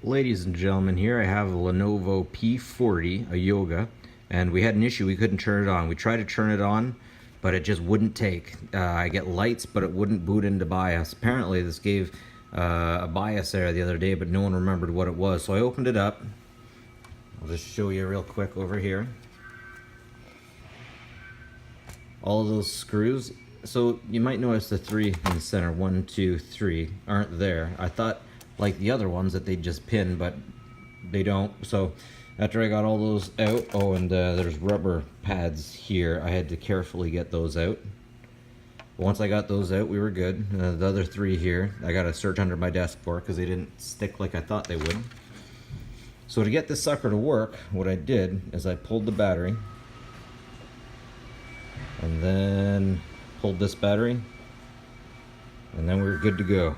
Ladies and gentlemen, here I have a Lenovo P40, a Yoga, and we had an issue. We couldn't turn it on. We tried to turn it on, but it just wouldn't take. I get lights, but it wouldn't boot into BIOS. Apparently this gave a BIOS error the other day, but no one remembered what it was. So I opened it up. I'll just show you real quick over here. All of those screws. So you might notice the three in the center, 1, 2, 3, aren't there. I thought, like the other ones, that they just pin, but they don't. So after I got all those out, oh, and there's rubber pads here. I had to carefully get those out. Once I got those out, we were good. The other three here, I got to search under my desk for because they didn't stick like I thought they would. So to get this sucker to work, what I did is I pulled the battery and then pulled this battery, and then we were good to go.